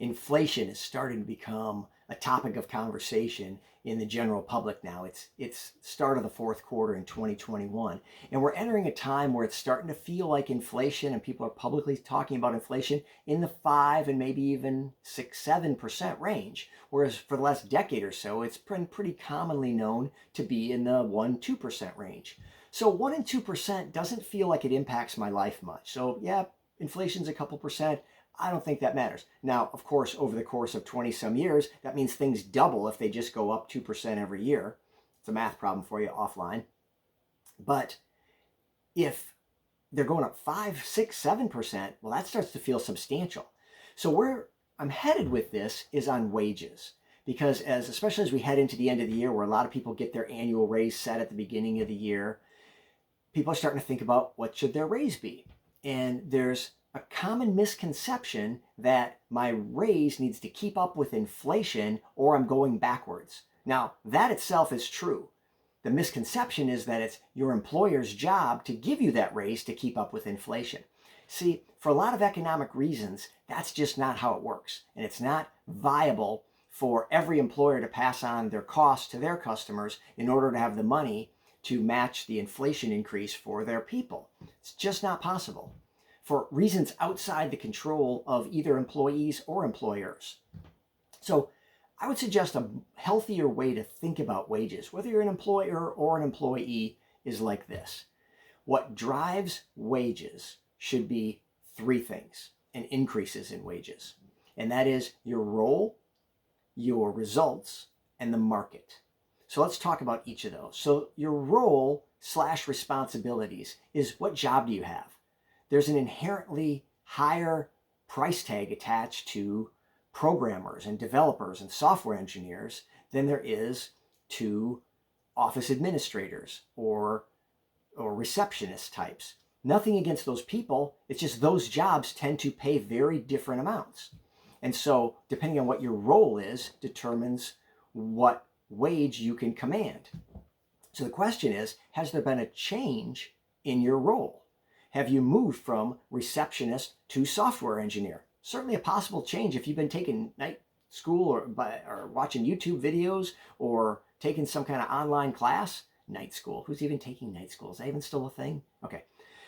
inflation is starting to become a topic of conversation in the general public now. It's start of the fourth quarter in 2021, and we're entering a time where it's starting to feel like inflation, and people are publicly talking about inflation in the 5 and maybe even 6-7% range, whereas for the last decade or so it's been pretty commonly known to be in the 1-2% range. So 1 and 2% doesn't feel like it impacts my life much. So yeah, inflation's a couple percent. I don't think that matters. Now, of course, over the course of 20 some years, that means things double if they just go up 2% every year. It's a math problem for you offline. But if they're going up 5, 6, 7%, well, that starts to feel substantial. So where I'm headed with this is on wages. Because especially as we head into the end of the year, where a lot of people get their annual raise set at the beginning of the year, people are starting to think about what should their raise be. And there's a common misconception that my raise needs to keep up with inflation or I'm going backwards. Now, that itself is true. The misconception is that it's your employer's job to give you that raise to keep up with inflation. See, for a lot of economic reasons, that's just not how it works. And it's not viable for every employer to pass on their costs to their customers in order to have the money to match the inflation increase for their people. It's just not possible, for reasons outside the control of either employees or employers. So I would suggest a healthier way to think about wages, whether you're an employer or an employee, is like this. What drives wages should be 3 things and increases in wages. And that is your role, your results, and the market. So let's talk about each of those. So your role / responsibilities is, what job do you have? There's an inherently higher price tag attached to programmers and developers and software engineers than there is to office administrators or receptionist types. Nothing against those people. It's just those jobs tend to pay very different amounts. And so depending on what your role is determines what wage you can command. So the question is, has there been a change in your role? Have you moved from receptionist to software engineer? Certainly a possible change if you've been taking night school or watching YouTube videos or taking some kind of online class. Night school. Who's even taking night school? Is that even still a thing? Okay.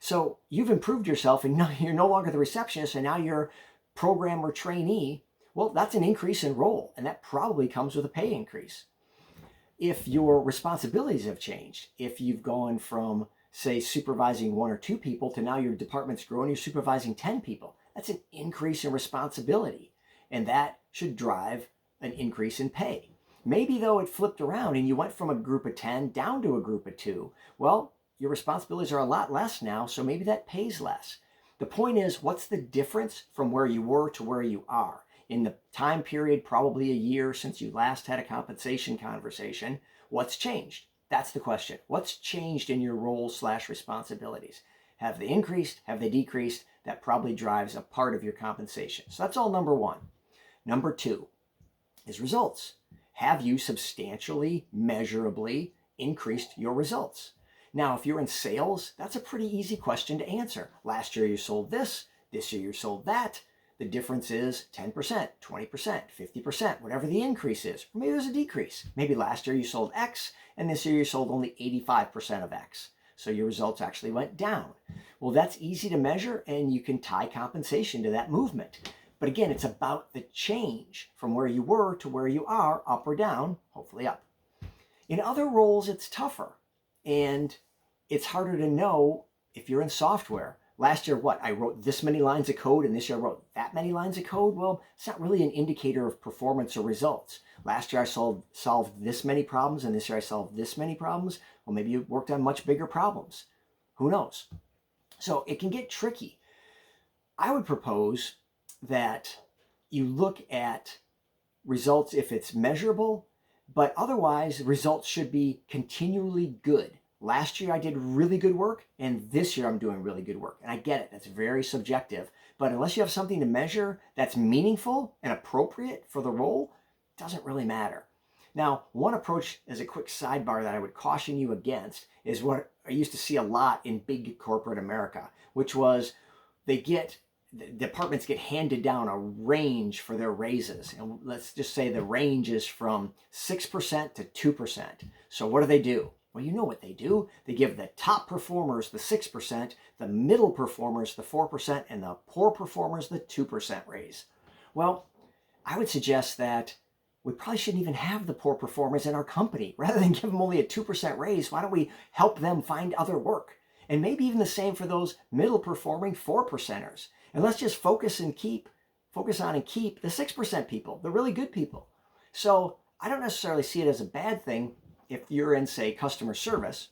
So you've improved yourself and you're no longer the receptionist and now you're programmer trainee. Well, that's an increase in role, and that probably comes with a pay increase. If your responsibilities have changed, if you've gone from, say, supervising 1 or 2 people to now your department's grown, you're supervising 10 people, that's an increase in responsibility, and that should drive an increase in pay. Maybe, though, it flipped around and you went from a group of 10 down to a group of 2. Well, your responsibilities are a lot less now, so maybe that pays less. The point is, what's the difference from where you were to where you are? In the time period, probably a year since you last had a compensation conversation, what's changed? That's the question. What's changed in your role / responsibilities? Have they increased? Have they decreased? That probably drives a part of your compensation. So that's all number 1. Number 2 is results. Have you substantially, measurably increased your results? Now, if you're in sales, that's a pretty easy question to answer. Last year you sold this year you sold that. The difference is 10%, 20%, 50%, whatever the increase is. Or maybe there's a decrease. Maybe last year you sold X and this year you sold only 85% of X. So your results actually went down. Well, that's easy to measure and you can tie compensation to that movement. But again, it's about the change from where you were to where you are, up or down, hopefully up. In other roles, it's tougher and it's harder to know if you're in software. Last year, I wrote this many lines of code, and this year I wrote that many lines of code. Well, it's not really an indicator of performance or results. Last year I solved this many problems, and this year I solved this many problems. Well, maybe you worked on much bigger problems. Who knows? So it can get tricky. I would propose that you look at results if it's measurable, but otherwise results should be continually good. Last year I did really good work, and this year I'm doing really good work. And I get it, that's very subjective. But unless you have something to measure that's meaningful and appropriate for the role, it doesn't really matter. Now, one approach, as a quick sidebar, that I would caution you against is what I used to see a lot in big corporate America, which was they get the departments get handed down a range for their raises. And let's just say the range is from 6% to 2%. So what do? Well, you know what they do. They give the top performers the 6%, the middle performers the 4%, and the poor performers the 2% raise. Well, I would suggest that we probably shouldn't even have the poor performers in our company. Rather than give them only a 2% raise, why don't we help them find other work? And maybe even the same for those middle performing 4%ers. And let's just focus on and keep the 6% people, the really good people. So I don't necessarily see it as a bad thing if you're in, say, customer service.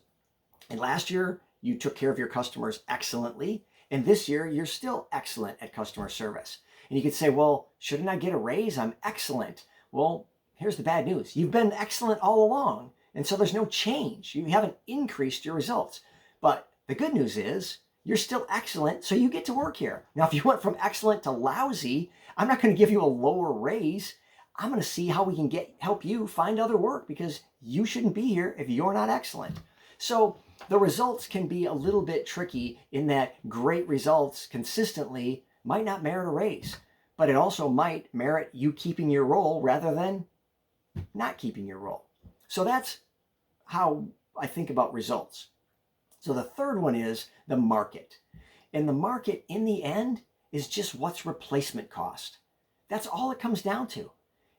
And last year you took care of your customers excellently. And this year you're still excellent at customer service. And you could say, well, shouldn't I get a raise? I'm excellent. Well, here's the bad news. You've been excellent all along. And so there's no change. You haven't increased your results. But the good news is you're still excellent, so you get to work here. Now, if you went from excellent to lousy, I'm not going to give you a lower raise. I'm going to see how we can help you find other work, because you shouldn't be here if you're not excellent. So the results can be a little bit tricky in that great results consistently might not merit a raise, but it also might merit you keeping your role rather than not keeping your role. So that's how I think about results. So the third one is the market. And the market in the end is just what's replacement cost. That's all it comes down to.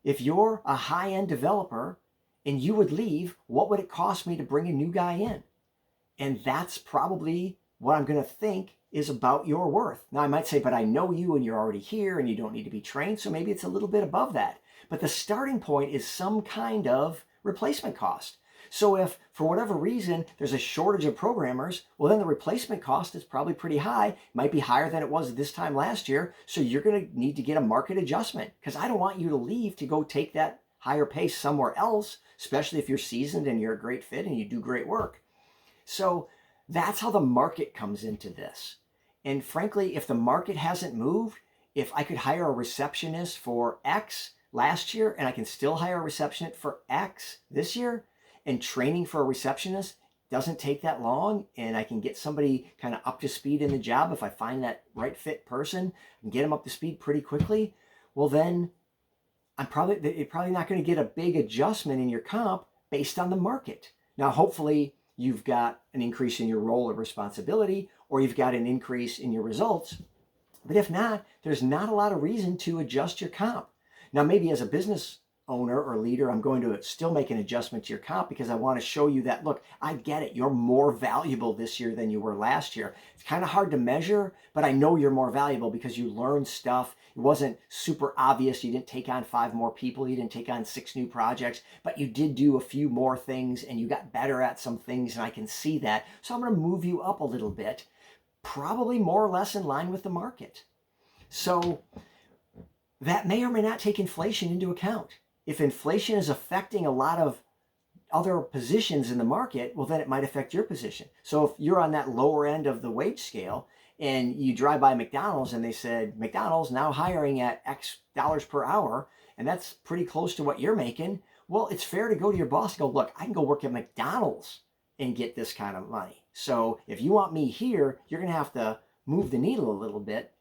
If you're a high-end developer and you would leave, what would it cost me to bring a new guy in? And that's probably what I'm going to think is about your worth. Now I might say, but I know you and you're already here and you don't need to be trained. So maybe it's a little bit above that. But the starting point is some kind of replacement cost. So if for whatever reason there's a shortage of programmers, well then the replacement cost is probably pretty high. It might be higher than it was this time last year. So you're going to need to get a market adjustment, because I don't want you to leave to go take that higher pay somewhere else, especially if you're seasoned and you're a great fit and you do great work. So that's how the market comes into this. And frankly, if the market hasn't moved, if I could hire a receptionist for X last year and I can still hire a receptionist for X this year, and training for a receptionist doesn't take that long, and I can get somebody kind of up to speed in the job if I find that right fit person and get them up to speed pretty quickly, well then you're probably not going to get a big adjustment in your comp based on the market. Now, hopefully you've got an increase in your role or responsibility, or you've got an increase in your results. But if not, there's not a lot of reason to adjust your comp. Now, maybe as a business owner or leader, I'm going to still make an adjustment to your comp, because I want to show you that, look, I get it. You're more valuable this year than you were last year. It's kind of hard to measure, but I know you're more valuable because you learned stuff. It wasn't super obvious. You didn't take on 5 more people. You didn't take on 6 new projects, but you did do a few more things and you got better at some things, and I can see that. So I'm going to move you up a little bit, probably more or less in line with the market. So that may or may not take inflation into account. If inflation is affecting a lot of other positions in the market, well, then it might affect your position. So if you're on that lower end of the wage scale and you drive by McDonald's and they said, McDonald's now hiring at X dollars per hour, and that's pretty close to what you're making, well, it's fair to go to your boss and go, look, I can go work at McDonald's and get this kind of money. So if you want me here, you're going to have to move the needle a little bit.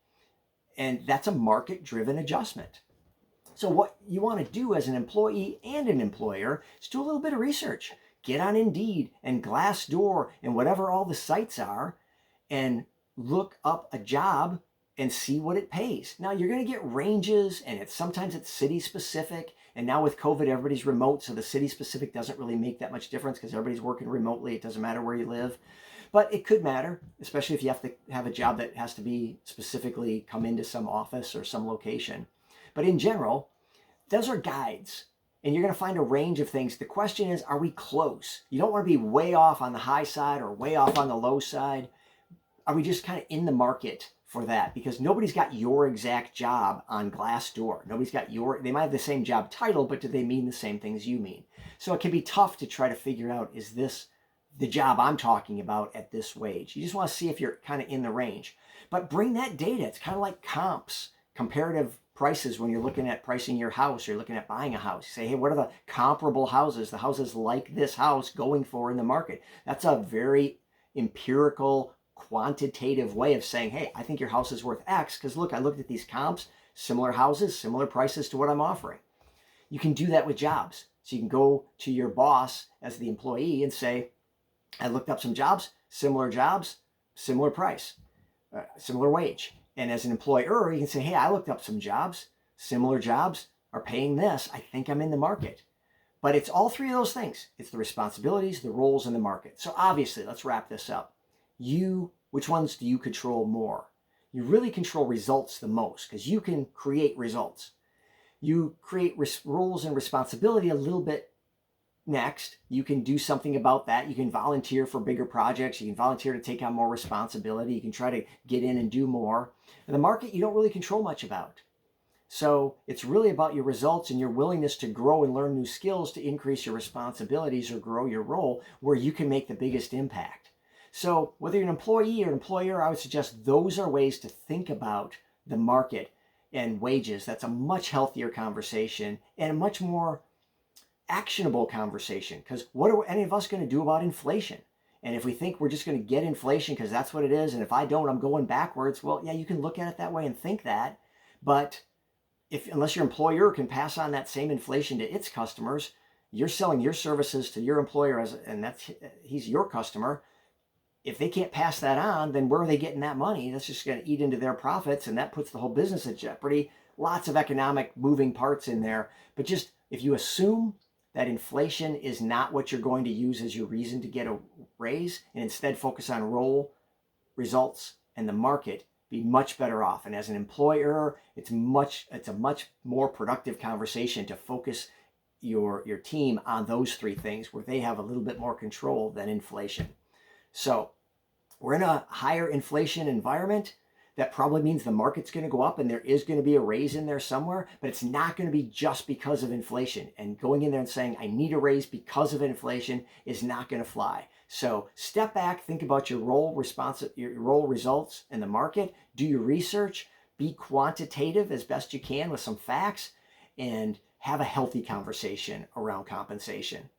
And that's a market-driven adjustment. So what you want to do as an employee and an employer is do a little bit of research. Get on Indeed and Glassdoor and whatever all the sites are, and look up a job and see what it pays. Now, you're going to get ranges, and sometimes it's city specific. And now with COVID, everybody's remote, so the city specific doesn't really make that much difference because everybody's working remotely. It doesn't matter where you live. But it could matter, especially if you have to have a job that has to be specifically come into some office or some location. But in general, those are guides, and you're going to find a range of things. The question is, are we close? You don't want to be way off on the high side or way off on the low side. Are we just kind of in the market for that? Because nobody's got your exact job on Glassdoor. They might have the same job title, but do they mean the same things you mean? So it can be tough to try to figure out, is this the job I'm talking about at this wage? You just want to see if you're kind of in the range. But bring that data. It's kind of like comps, comparative prices when you're looking at pricing your house or you're looking at buying a house. You say, hey, what are the comparable houses, the houses like this house going for in the market? That's a very empirical quantitative way of saying, hey, I think your house is worth X because look, I looked at these comps, similar houses, similar prices to what I'm offering. You can do that with jobs. So you can go to your boss as the employee and say, I looked up some jobs, similar price, similar wage. And as an employer, you can say, hey, I looked up some jobs, similar jobs are paying this. I think I'm in the market. But it's all three of those things. It's the responsibilities, the roles, and the market. So obviously, let's wrap this up. Which ones do you control more? You really control results the most because you can create results. You create roles and responsibility a little bit next. You can do something about that. You can volunteer for bigger projects. You can volunteer to take on more responsibility. You can try to get in and do more. And the market, you don't really control much about. So it's really about your results and your willingness to grow and learn new skills to increase your responsibilities or grow your role where you can make the biggest impact. So whether you're an employee or an employer, I would suggest those are ways to think about the market and wages. That's a much healthier conversation and a much more actionable conversation, because what are any of us going to do about inflation? And if we think we're just going to get inflation because that's what it is, and if I don't, I'm going backwards, well, yeah, you can look at it that way and think that, but unless your employer can pass on that same inflation to its customers, you're selling your services to your employer and he's your customer. If they can't pass that on, then where are they getting that money? That's just going to eat into their profits, and that puts the whole business at jeopardy. Lots of economic moving parts in there. But just if you assume that inflation is not what you're going to use as your reason to get a raise, and instead focus on role, results, and the market, be much better off. And as an employer, it's a much more productive conversation to focus your team on those three things where they have a little bit more control than inflation. So we're in a higher inflation environment. That probably means the market's going to go up and there is going to be a raise in there somewhere, but it's not going to be just because of inflation. And going in there and saying, I need a raise because of inflation is not going to fly. So step back, think about your role results in the market, do your research, be quantitative as best you can with some facts, and have a healthy conversation around compensation.